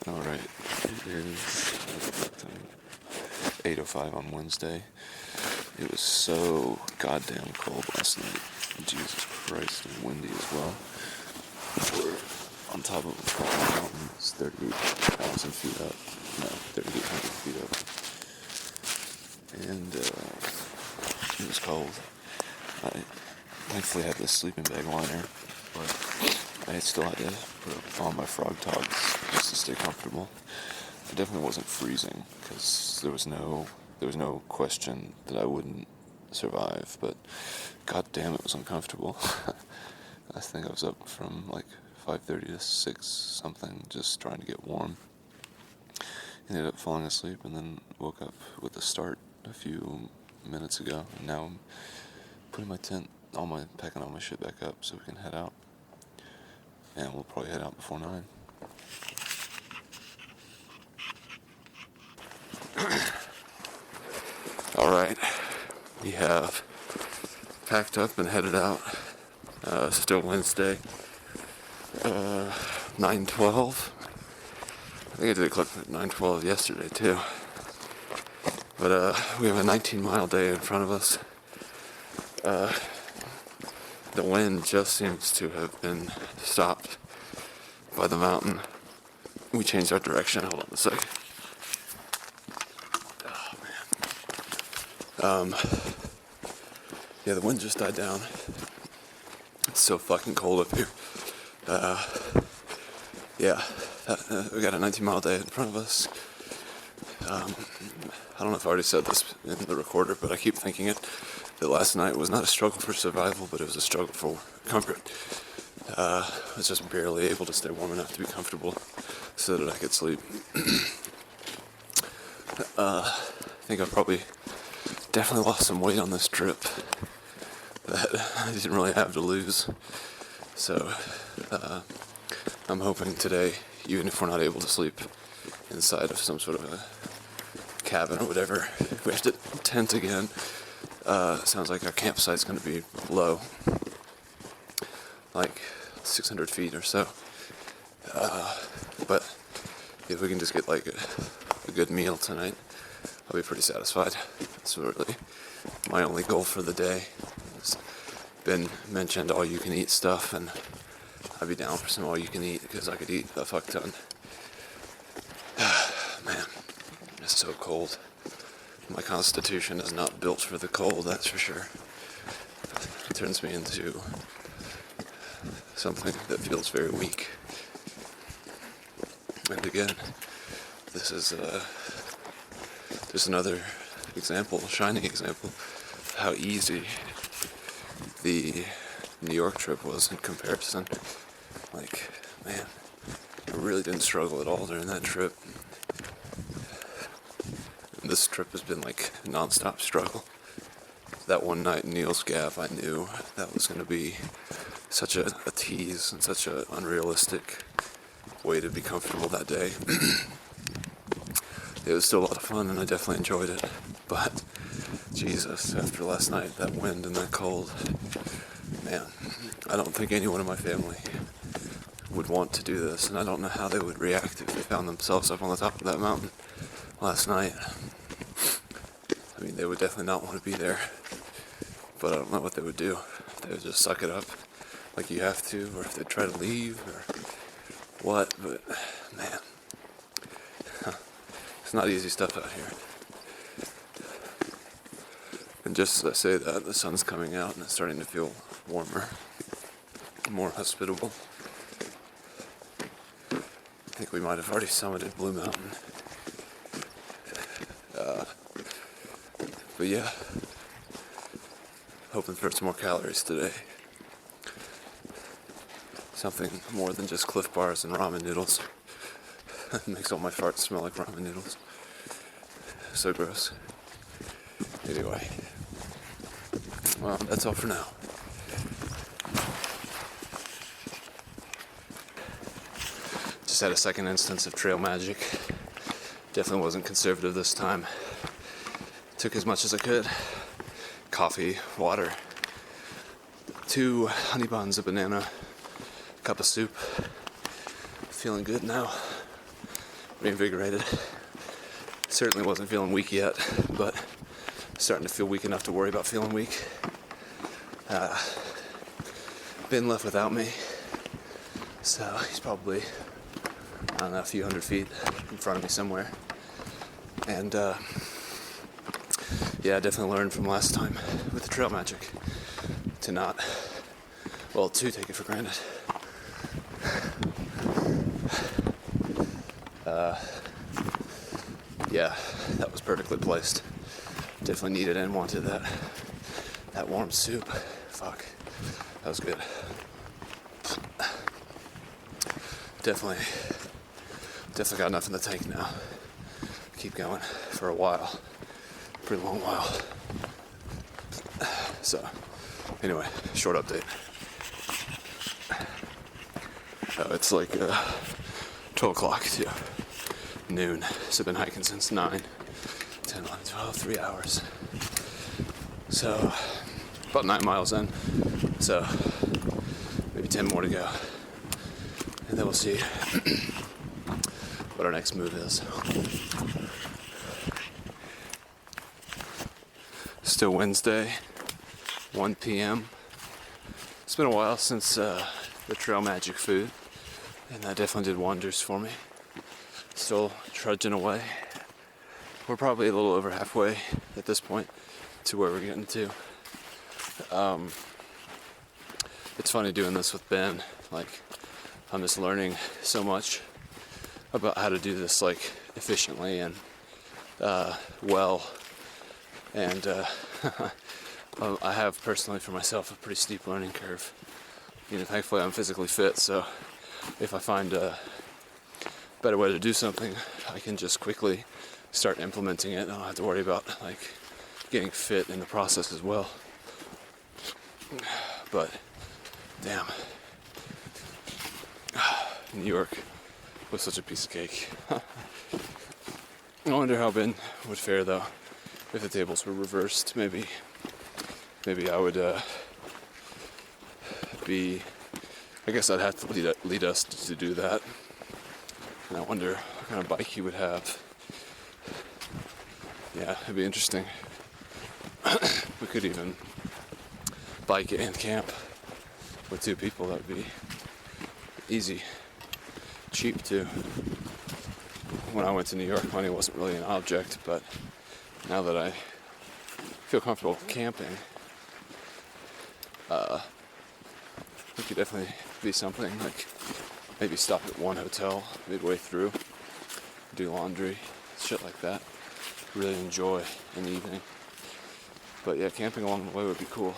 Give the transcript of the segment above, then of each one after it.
Alright, it is 8:05 on Wednesday. It was so goddamn cold last night. Jesus Christ, and windy as well. We're on top of a fucking mountain. It's 38,000 feet up. No, 3,800 feet up. And it was cold. I thankfully had this sleeping bag liner, but I still had to put on my frog togs just to stay comfortable. It definitely wasn't freezing, because there was no question that I wouldn't survive, but god damn, it was uncomfortable. I think I was up from like 5:30 to 6 something, just trying to get warm. Ended up falling asleep and then woke up with a start a few minutes ago, and now I'm putting my tent, packing all my shit back up so we can head out. And we'll probably head out before 9. Alright, we have packed up and headed out. Still Wednesday. 9:12. I think I did a clip at 9:12 yesterday too. But we have a 19-mile day in front of us. The wind just seems to have been stopped by the mountain. We changed our direction. Hold on a second. Oh, man. Yeah, the wind just died down. It's so fucking cold up here. We got a 19-mile day in front of us. I don't know if I already said this in the recorder, but I keep thinking it, that last night was not a struggle for survival, but it was a struggle for comfort. I was just barely able to stay warm enough to be comfortable so that I could sleep. I think I probably definitely lost some weight on this trip that I didn't really have to lose. So I'm hoping today, even if we're not able to sleep inside of some sort of a cabin or whatever, we have to tent again. Sounds like our campsite's going to be low, like 600 feet or so. But if we can just get like a good meal tonight, I'll be pretty satisfied. That's really my only goal for the day. It's been mentioned all-you-can-eat stuff, and I'd be down for some all-you-can-eat because I could eat a fuck ton. Man, it's so cold. My constitution is not built for the cold, that's for sure. It turns me into something that feels very weak. And again, this is just another example, shining example, of how easy the New York trip was in comparison. Like, man, I really didn't struggle at all during that trip. This trip has been like a non-stop struggle. That one night in Neil's Gap, I knew that was going to be such a tease and such an unrealistic way to be comfortable that day. It was still a lot of fun, and I definitely enjoyed it. But, Jesus, after last night, that wind and that cold, man, I don't think anyone in my family would want to do this, and I don't know how they would react if they found themselves up on the top of that mountain last night. I mean, they would definitely not want to be there, but I don't know what they would do. They would just suck it up like you have to, or if they try to leave, or what, but man, it's not easy stuff out here. And just as I say that, the sun's coming out and it's starting to feel warmer, more hospitable. I think we might have already summited Blue Mountain. But yeah, hoping for some more calories today. Something more than just Cliff Bars and ramen noodles. It makes all my farts smell like ramen noodles. So gross. Anyway, well, that's all for now. Just had a second instance of trail magic. Definitely wasn't conservative this time. Took as much as I could. Coffee, water, 2 honey buns, a banana, cup of soup. Feeling good now. reinvigorated. Certainly wasn't feeling weak yet, but starting to feel weak enough to worry about feeling weak. Ben left without me, so he's probably, I don't know, a few hundred feet in front of me somewhere. And yeah, I definitely learned from last time with the trail magic to take it for granted. Yeah, that was perfectly placed. Definitely needed and wanted that warm soup. Fuck, that was good. Definitely got enough in the tank now. Keep going for a while, pretty long while. So, anyway, short update. It's like 12 o'clock to noon. So I've been hiking since 9, 10, 11, 12, 3 hours. So, about 9 miles in. So, maybe 10 more to go. And then we'll see what our next move is. Still Wednesday, 1 p.m. It's been a while since the trail magic food, and that definitely did wonders for me. Still trudging away. We're probably a little over halfway at this point to where we're getting to. It's funny doing this with Ben. Like, I'm just learning so much about how to do this like efficiently and well. And I have personally for myself a pretty steep learning curve. Thankfully I'm physically fit, so if I find a better way to do something, I can just quickly start implementing it. I don't have to worry about like getting fit in the process as well. But damn, New York was such a piece of cake. I wonder how Ben would fare though if the tables were reversed. Maybe I would I guess I'd have to lead us to do that. And I wonder what kind of bike he would have. Yeah, it'd be interesting. We could even bike and camp with 2 people. That would be easy, cheap too. When I went to New York, money wasn't really an object, but now that I feel comfortable camping, it could definitely be something. Like maybe stop at one hotel midway through, do laundry, shit like that. Really enjoy an evening. But yeah, camping along the way would be cool.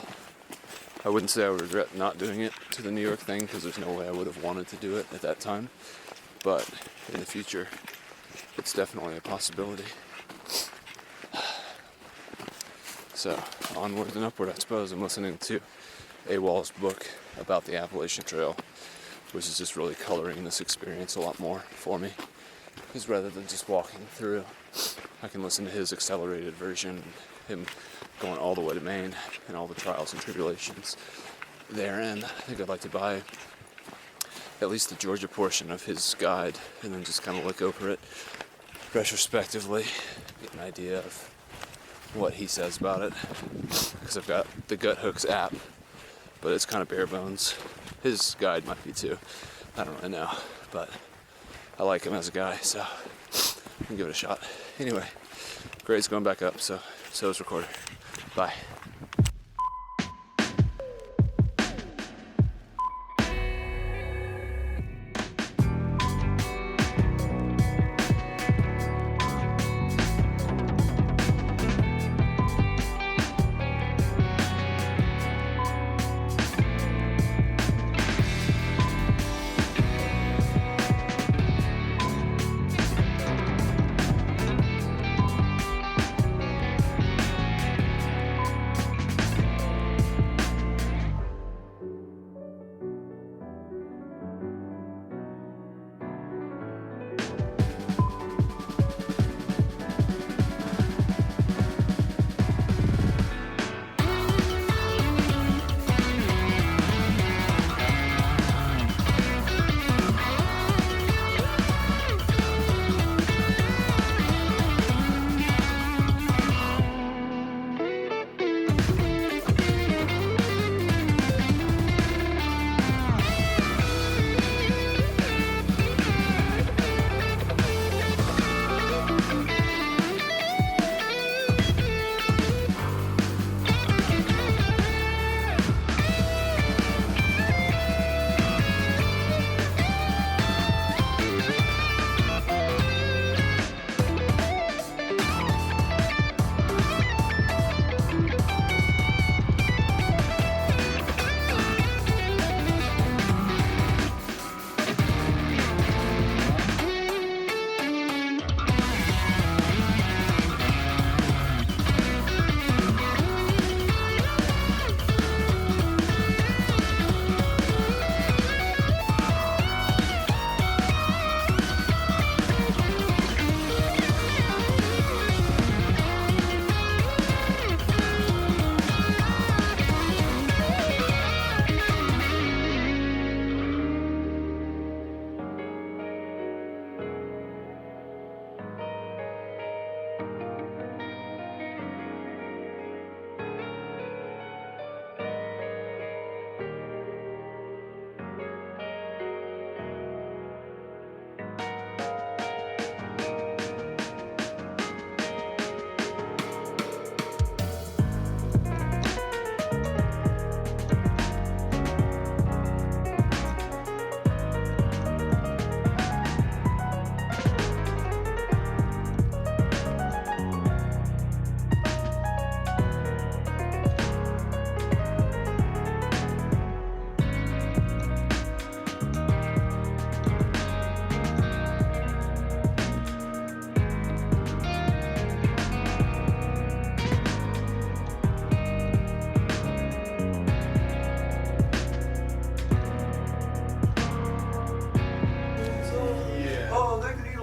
I wouldn't say I would regret not doing it to the New York thing, because there's no way I would have wanted to do it at that time. But in the future, it's definitely a possibility. So, onward and upward, I suppose. I'm listening to AWOL's book about the Appalachian Trail, which is just really coloring this experience a lot more for me. Because rather than just walking through, I can listen to his accelerated version, him going all the way to Maine, and all the trials and tribulations therein. I think I'd like to buy at least the Georgia portion of his guide, and then just kind of look over it retrospectively, get an idea of what he says about it. Because I've got the Gut Hooks app, but it's kind of bare bones. His guide might be too. I don't really know, but I like him as a guy, so I can give it a shot. Anyway, grade's going back up, so is recorder. Bye.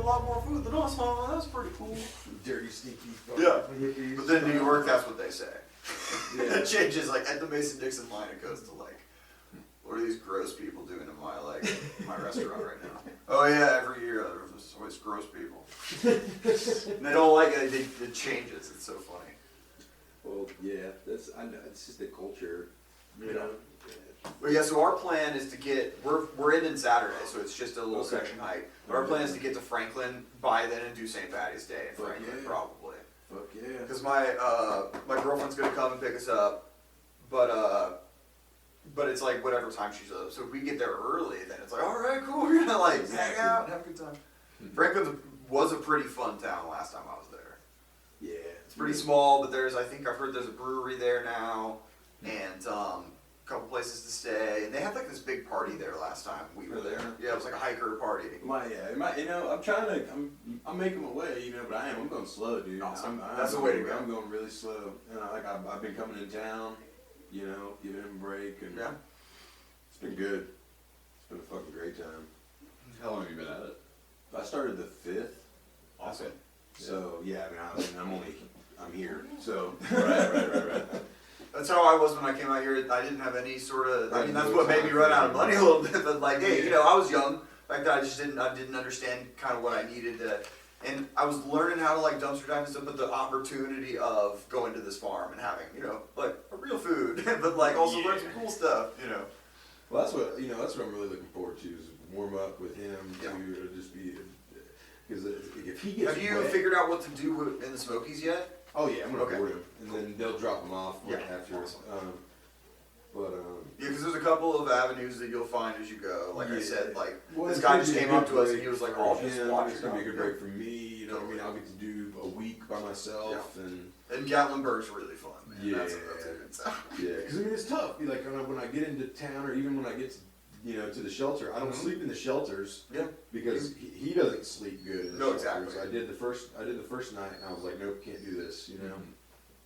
lot more food than us, huh? That's pretty cool. Dirty, sneaky. Yeah. Hippies. But then New York, that's what they say. Yeah. It changes, like, at the Mason-Dixon line, it goes to, like, what are these gross people doing in my, like, my restaurant right now? Oh, yeah, every year there's always gross people. And they don't like it, it changes, it's so funny. Well, yeah, I know, it's just the culture, you know. But yeah, so our plan is to get, we're in Saturday, so it's just a little Okay. section hike. But our plan is to get to Franklin by then and do St. Patty's Day in Fuck Franklin, yeah. probably. Fuck yeah. Because my girlfriend's gonna come and pick us up, but it's like whatever time she's up. So if we get there early, then it's like, all right, cool, we're gonna like hang out and have a good time. Franklin was a pretty fun town last time I was there. Yeah. It's pretty small, but I think I've heard there's a brewery there now, and a couple places to stay. And they had like this big party there last time we were there. Yeah, it was like a hiker party. You know, I'm trying to, I'm making my way, you know, but I'm going slow, dude. Awesome. I'm That's the way to go. I'm going really slow. And I've been coming in town, you know, giving him a break, and Yeah. it's been good. It's been a fucking great time. How long have you been at it? I started the 5th, Awesome. so yeah, I'm here, so. Right. That's how I was when I came out here. I didn't have any sort of. I mean, that's No what made me time run for out of it. money a little bit. But like, hey, you know, I was young back then. I didn't understand kind of what I needed to, and I was learning how to like dumpster dive and stuff. But the opportunity of going to this farm and having, you know, like a real food, but like also learn some cool stuff, you know. Well, that's what I'm really looking forward to, is warm up with him, Yeah. to just be, because if he gets Have you wet, figured out what to do in the Smokies yet? oh yeah, I'm gonna Okay. board him, and then they'll drop him off Yeah, after. awesome. Yeah, because there's a couple of avenues that you'll find as you go. Like I Yeah. said, like Well, this it's guy gonna just be a came good up to us and break he was like, for "Oh, just him. watch It's your gonna be a good dog." break for me. You know what I mean? I'll get to do a week by myself, and And Gatlinburg's really fun, man. Yeah. That's a good time. yeah, because I mean it's tough. Like when I get into town, or even when I get to, to the shelter, I don't Mhm. sleep in the shelters Yeah. because he doesn't sleep good in the No, shelters. exactly. I did the first night, and I was like, nope, can't do this. You know,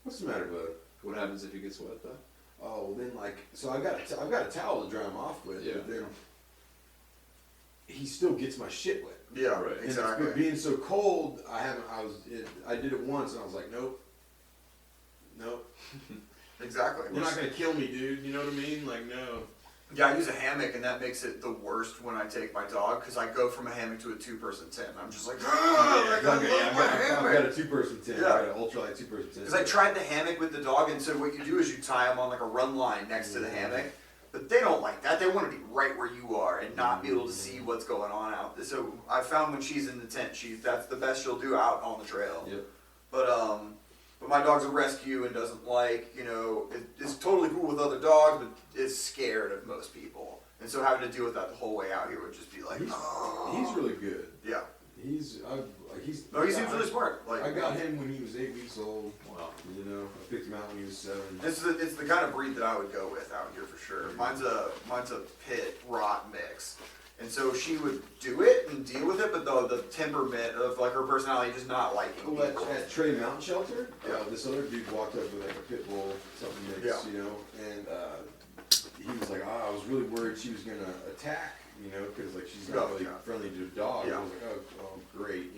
what's the matter, bud? What happens if he gets wet though? Oh, then so I've got a towel to dry him off with, Yeah. but then he still gets my shit wet. Yeah, Right. And it's exactly. being so cold, I did it once, and I was like, nope, Exactly. you're not gonna kill me, dude. You know what I mean? Like, no. Yeah, I use a hammock, and that makes it the worst when I take my dog because I go from a hammock to a two-person tent. And I'm just like, I gotta go in my I've got hammock. a 2-person tent. Yeah. I got an ultralight 2-person tent. Because I tried the hammock with the dog, and so what you do is you tie them on like a run line next to the hammock. But they don't like that. They want to be right where you are and not be able to see what's going on out there. So I found when she's in the tent, that's the best she'll do out on the trail. Yep. But my dog's a rescue and doesn't like, it's totally cool with other dogs, but is scared of most people. And so having to deal with that the whole way out here would just be like, He's really good. yeah. He's No, he seems really smart. Like I got him when he was 8 weeks old. Wow. I picked him out when he was 7. It's the kind of breed that I would go with out here for sure. Mine's a pit rot mix. And so she would do it and deal with it, but the temperament of like her personality just not liking Well, people. at Trey Mountain Shelter, Yeah. this other dude walked up with like a pit bull, something mix, Yeah. and he was like, I was really worried she was gonna attack, because like she's not really Yeah. friendly to a dog. Yeah. I was like, oh, great,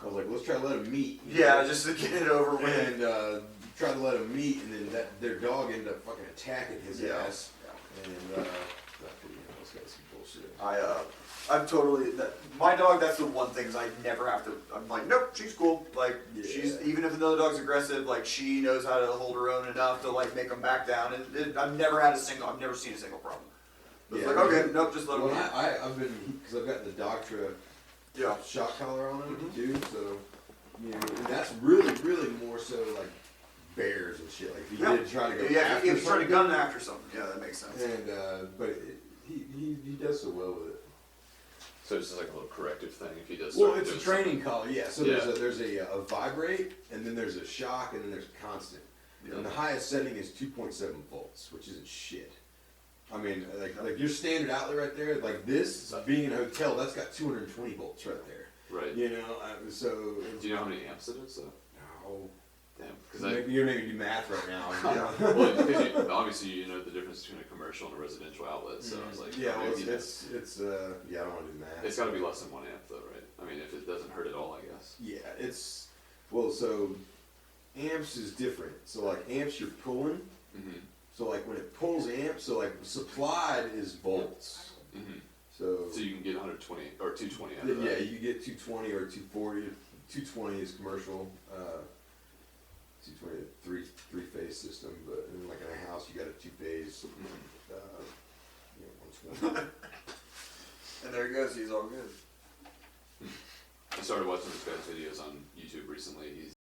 I was like, let's try to let them meet. Yeah, just to get it over with. And tried to let them meet, and then their dog ended up fucking attacking his Yeah. ass, and it's got some bullshit. I've totally my dog. That's the one thing is I never have to. I'm like, nope, she's cool. Like she's even if another dog's aggressive, like she knows how to hold her own enough to like make them back down. And I've never seen a single problem. But it's Yeah. like okay, nope, just let them. Well, I've been, because I've got the Dogtra Yeah. shock collar on him Mhm. too, so and that's really more so like bears and shit. Like if he Yeah. did try to go Yeah, after if you try to something, gun after something, yeah, that makes sense. and but he does so well with it. So it's just like a little corrective thing if he does. Well, start it's a doing training collar, yeah. So Yeah. there's a vibrate, and then there's a shock, and then there's a constant. Yeah. And the highest setting is 2.7 volts, which isn't shit. I mean, like your standard outlet right there, like this being in a hotel, that's got 220 volts right there. Right. So Do you know how many amps it is though? no, Damn, because I. You're making me do math right now. Yeah. Well, because obviously you know the difference between a commercial and a residential outlet, so I was like, Yeah, well, maybe it's yeah, I don't want to do math. it's got to be less than 1 amp though, right? I mean, if it doesn't hurt at all, I guess. Yeah, it's, well, so amps is different. So like amps you're pulling, Mm-hmm. so like when it pulls amps, so like supplied is volts. Mm-hmm. So, So you can get 120 or 220 out of yeah, that. you get 220 or 240. 220 is commercial. 220 three phase system, but in like in a house you got a 2-phase. You know, 120. And there he goes. He's all good. I started watching this guy's videos on YouTube recently.